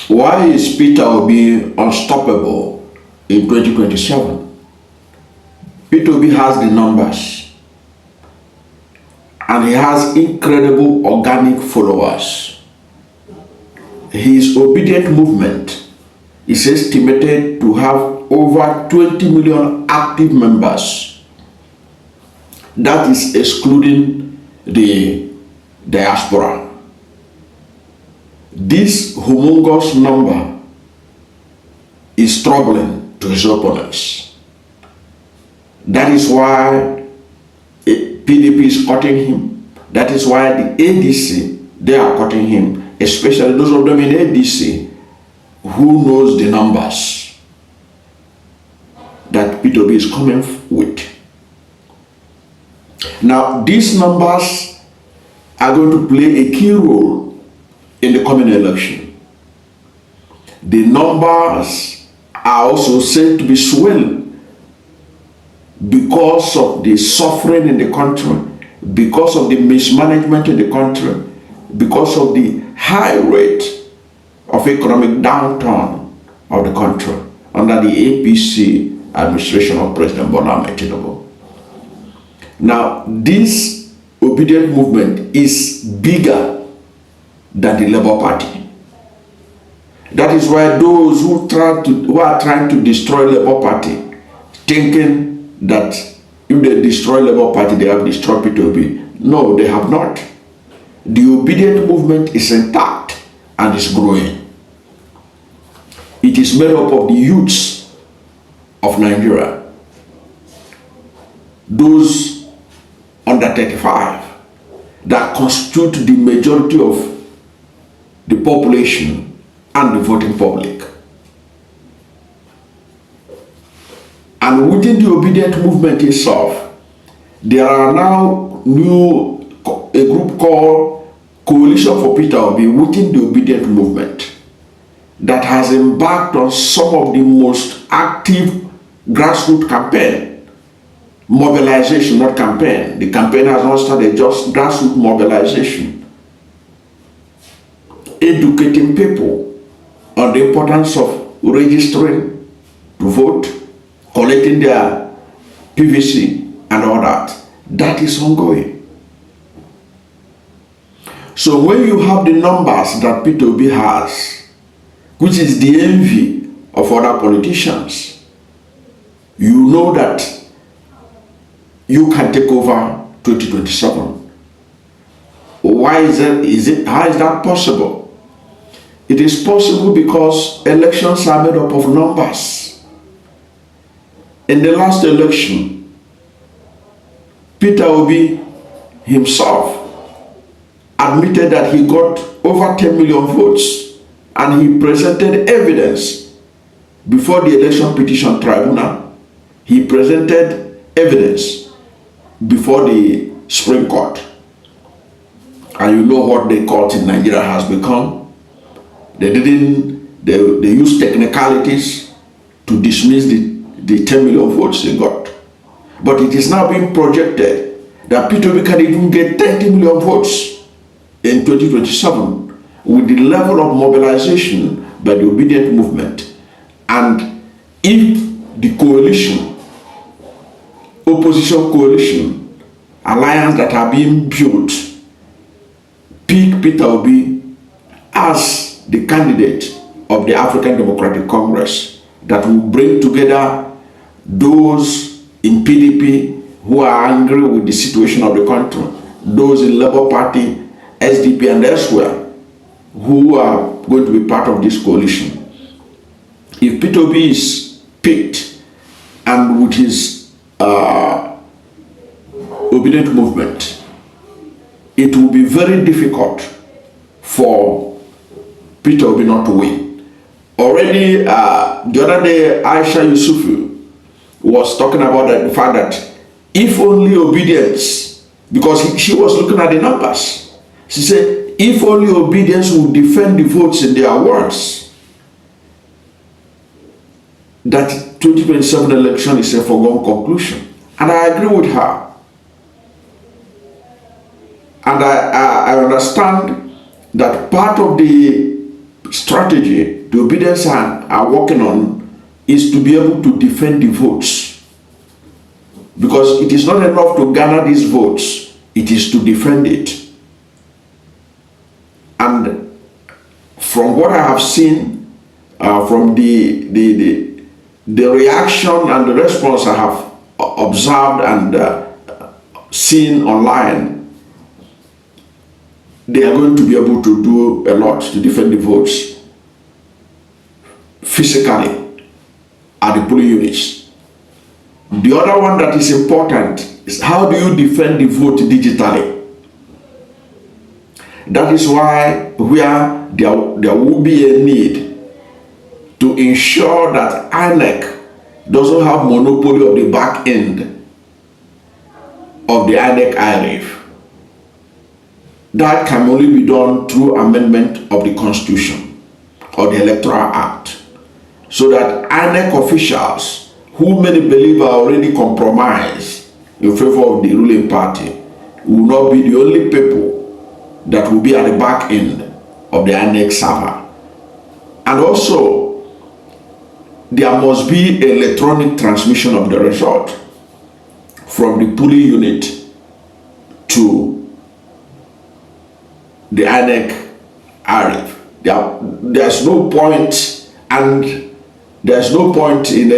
Why is Peter Obi unstoppable in 2027? Peter Obi has the numbers and he has incredible organic followers. His Obidient movement is estimated to have over 20 million active members. That is excluding the diaspora. This humongous number is troubling to his opponents. That is why PDP is cutting him. That is why the ADC, they are cutting him, especially those of them in ADC who knows the numbers that Peter Obi is coming with. Now, these numbers are going to play a key role in the coming election. The numbers are also said to be swelling because of the suffering in the country, because of the mismanagement in the country, because of the high rate of economic downturn of the country under the APC administration of President Bola Tinubu. Now, this Obidient movement is bigger than the Labour Party. That is why those who are trying to destroy Labour Party, thinking that if they destroy Labour Party, they have destroyed Peter Obi. No, they have not. The Obidient movement is intact and is growing. It is made up of the youths of Nigeria, those under 35, that constitute the majority of the population and the voting public. And within the Obidient movement itself, there are now a group called Coalition for Peter Obi within the Obidient movement that has embarked on some of the most active grassroots campaign. Mobilization, not campaign. The campaign has not started, just grassroots mobilization. Educating people on the importance of registering to vote, collecting their PVC and all that. That is ongoing. So when you have the numbers that Peter Obi has, which is the envy of other politicians, you know that you can take over 2027. Why is that? How is that possible? It is possible because elections are made up of numbers. In the last election, Peter Obi himself admitted that he got over 10 million votes, and he presented evidence before the election petition tribunal. He presented evidence before the Supreme Court. And you know what the court in Nigeria has become. They used technicalities to dismiss the 10 million votes they got. But it is now being projected that Peter Obi can even get 30 million votes in 2027 with the level of mobilization by the Obidient movement. And if the coalition, opposition coalition, alliance that are being built, pick Peter Obi as the candidate of the African Democratic Congress that will bring together those in PDP who are angry with the situation of the country, those in Labour Party, SDP and elsewhere who are going to be part of this coalition. If Peter Obi is picked and with his Obidient movement, it will be very difficult for Peter Obi not to win. Already, the other day, Aisha Yusufu was talking about the fact that if only Obidients, because she was looking at the numbers, she said, if only Obidients would defend the votes in their words, that 2027 election is a foregone conclusion. And I agree with her. And I understand that part of the strategy the Obidients are working on is to be able to defend the votes. Because it is not enough to garner these votes, it is to defend it. And from what I have seen, from the reaction and the response I have observed and seen online, they are going to be able to do a lot to defend the votes physically at the polling units. The other one that is important is how do you defend the vote digitally? That is why where there will be a need to ensure that INEC doesn't have monopoly of the back end of the INEC IRIF. That can only be done through amendment of the Constitution or the Electoral Act, so that INEC officials, who many believe are already compromised in favor of the ruling party, will not be the only people that will be at the back end of the INEC server. And also, there must be electronic transmission of the result from the polling unit to the INEC IRIF. There's no point, and there's no point in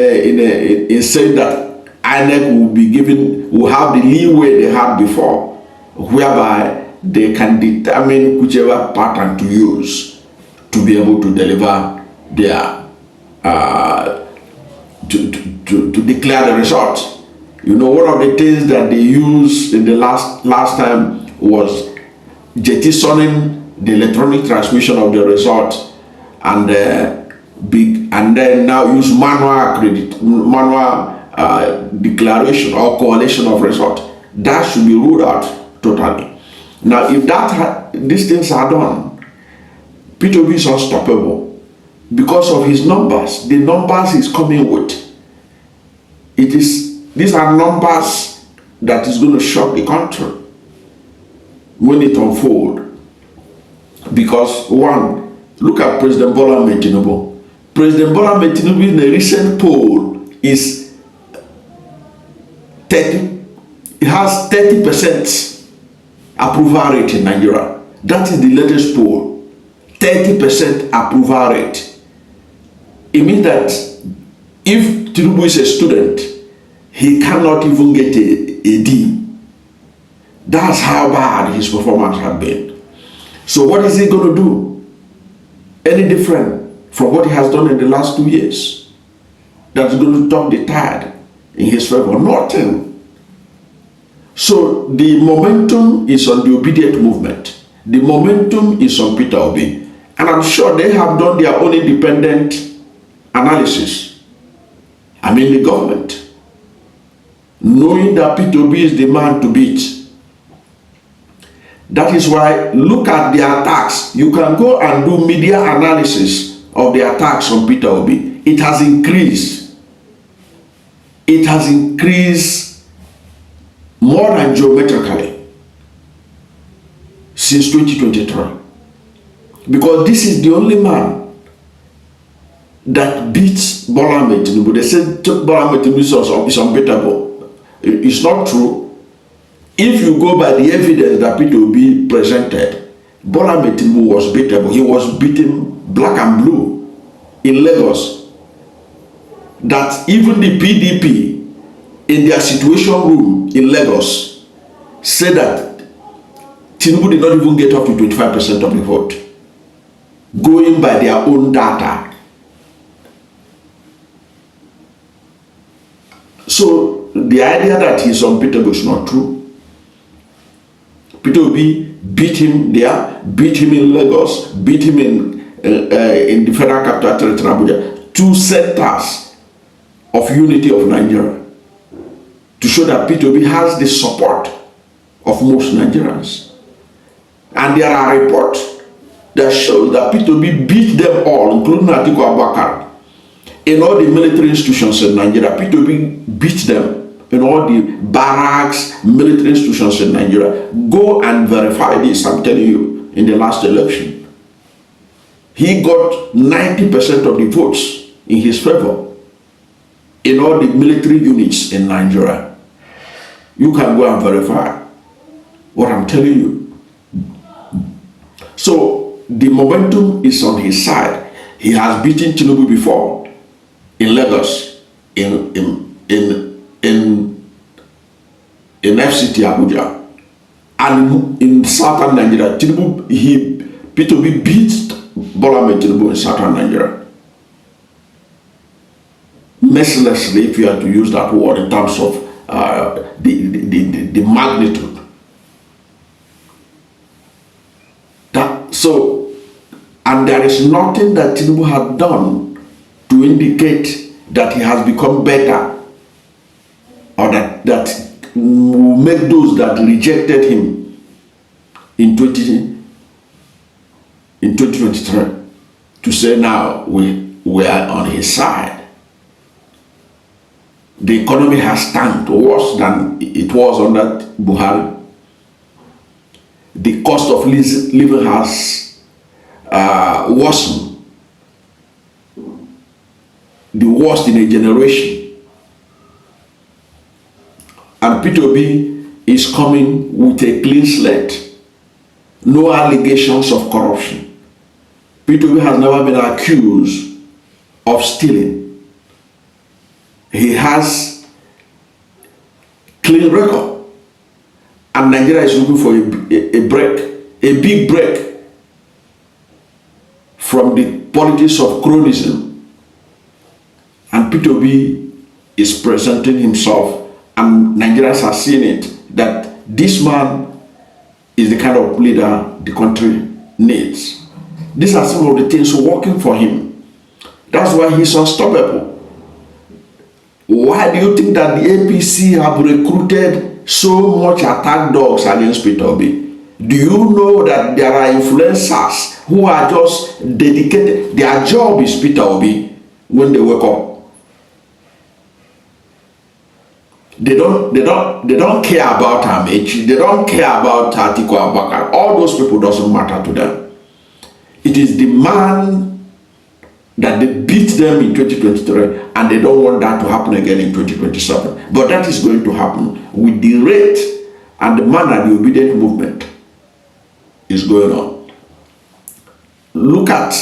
saying that INEC will have the leeway they had before, whereby they can determine whichever pattern to use to be able to deliver their to declare the result. You know, one of the things that they used in the last time was jettisoning the electronic transmission of the result and then now use manual declaration or collation of result. That should be ruled out totally. Now, if these things are done, Peter Obi is unstoppable because of his numbers. The numbers he's coming with. These are numbers that is going to shock the country when it unfolds. Because one, look at President Bola Tinubu. President Bola Tinubu in a recent poll is 30. It has 30% approval rate in Nigeria. That is the latest poll. 30% approval rate. It means that if Tinubu is a student, he cannot even get a D. That's how bad his performance has been. So what is he going to do? Any different from what he has done in the last 2 years? That's going to turn the tide in his favor? Nothing. So the momentum is on the Obidient movement. The momentum is on Peter Obi. And I'm sure they have done their own independent analysis. I mean the government. Knowing that Peter Obi is the man to beat. That is why, look at the attacks. You can go and do media analysis of the attacks on Peter Obi. It has increased. It has increased more than geometrically since 2023. Because this is the only man that beats Bola Tinubu. They said Bola Tinubu is unbeatable. It's not true. If you go by the evidence that Peter Obi presented, Bola Tinubu was beatable. He was beaten black and blue in Lagos. That even the PDP in their situation room in Lagos said that Tinubu did not even get up to 25% of the vote, going by their own data. So the idea that he's unbeatable is not true. Peter Obi beat him there, beat him in Lagos, beat him in the Federal Capital Territory, Abuja, 2 centers of unity of Nigeria, to show that Peter Obi has the support of most Nigerians. And there are reports that show that Peter Obi beat them all, including Atiku Abubakar, in all the military institutions in Nigeria. Peter Obi beat them in all the barracks, military institutions in Nigeria. Go and verify this, I'm telling you, in the last election. He got 90% of the votes in his favor in all the military units in Nigeria. You can go and verify what I'm telling you. So the momentum is on his side. He has beaten Tinubu before in Lagos, in FCT Abuja, and in southern Nigeria. Peter Obi beat Bola Tinubu in southern Nigeria. Mercilessly, if you are to use that word in terms of the magnitude. And there is nothing that Tinubu had done to indicate that he has become better, or that will make those that rejected him in 2023 to say now we are on his side. The economy has tanked worse than it was under Buhari. The cost of living has worsened. The worst in a generation. And Peter Obi is coming with a clean slate. No allegations of corruption. Peter Obi has never been accused of stealing. He has clean record. And Nigeria is looking for a break, a big break from the politics of cronyism. And Peter Obi is presenting himself, and Nigerians are seeing it, that this man is the kind of leader the country needs. These are some of the things working for him. That's why he's unstoppable. Why do you think that the APC have recruited so much attack dogs against Peter Obi? Do you know that there are influencers who are just dedicated? Their job is Peter Obi when they wake up. They don't care about Amechi. They don't care about Atiku Abubakar. All those people doesn't matter to them. It is the man that they beat them in 2023, and they don't want that to happen again in 2027. But that is going to happen with the rate and the manner the obedient movement is going on. Look at,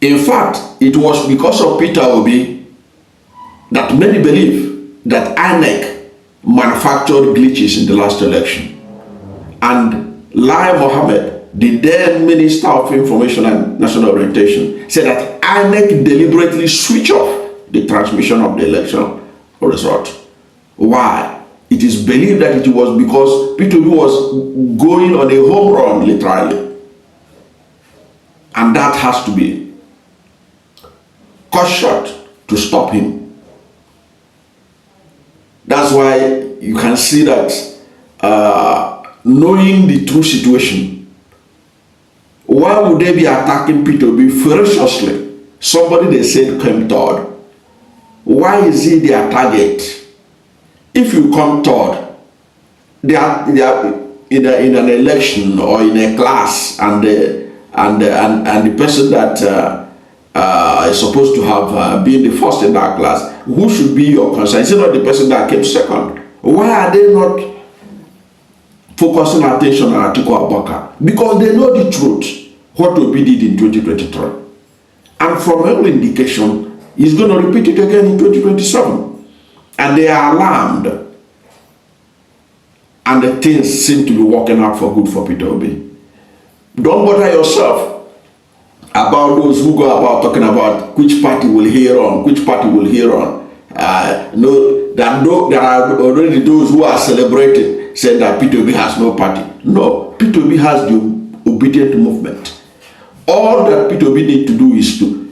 in fact, it was because of Peter Obi that many believe that INEC manufactured glitches in the last election. And Lai Mohammed, the then Minister of Information and National Orientation, said that INEC deliberately switched off the transmission of the election result. Why? It is believed that it was because Peter Obi was going on a home run, literally. And that has to be cut short to stop him. That's why you can see that knowing the true situation, why would they be attacking Peter Obi ferociously? Somebody they said came third. Why is he their target? If you come third, they are in an election or in a class, and the person that is supposed to have been the first in that class, who should be your concern? Is it not the person that came second? Why are they not focusing attention on Atiku Abubakar? Because they know the truth, what Obi did in 2023. And from every indication, he's going to repeat it again in 2027. And they are alarmed. And the things seem to be working out for good for Peter Obi. Don't bother yourself about those who go about talking about which party will hear on, which party will hear on. There are already those who are celebrating, saying that Peter Obi has no party. No, Peter Obi has the obedient movement. All that Peter Obi needs to do is to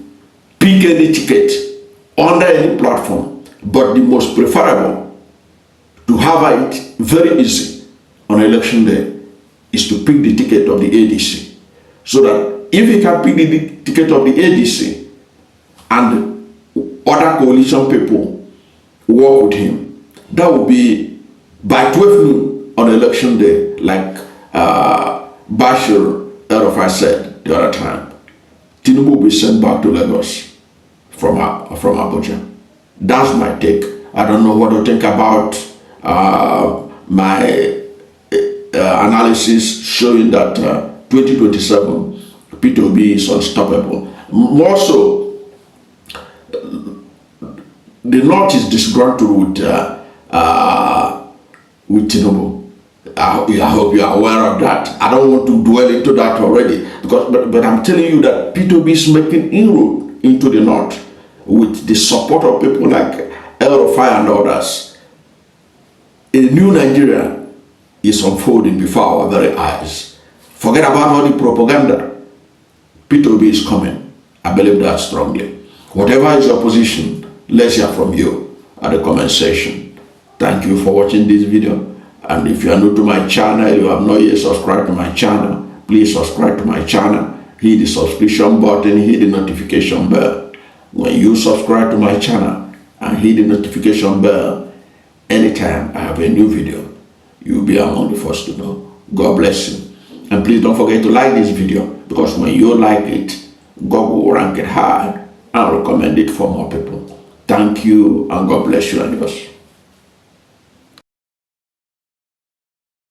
pick any ticket under any platform, but the most preferable to have it very easy on election day is to pick the ticket of the ADC, so that if he can pick the ticket of the ADC and other coalition people work with him, that will be by 12 noon on election day, like Bashir El-Rufai said the other time. Tinubu will be sent back to Lagos from Abuja. That's my take. I don't know what to think about my analysis showing that 2027 Peter Obi is unstoppable. More so, the North is disgruntled with Tinubu. I hope you are aware of that. I don't want to dwell into that already, but I'm telling you that Peter Obi is making inroad into the North with the support of people like El-Rufai and others. A new Nigeria is unfolding before our very eyes. Forget about all the propaganda. Peter Obi is coming. I believe that strongly. Whatever is your position, let's hear from you at the comment section. Thank you for watching this video. And if you are new to my channel, you have not yet subscribed to my channel, please subscribe to my channel. Hit the subscription button, hit the notification bell. When you subscribe to my channel and hit the notification bell, anytime I have a new video, you'll be among the first to know. God bless you. And please don't forget to like this video, because when you like it, God will rank it high and recommend it for more people. Thank you, and God bless you and yours.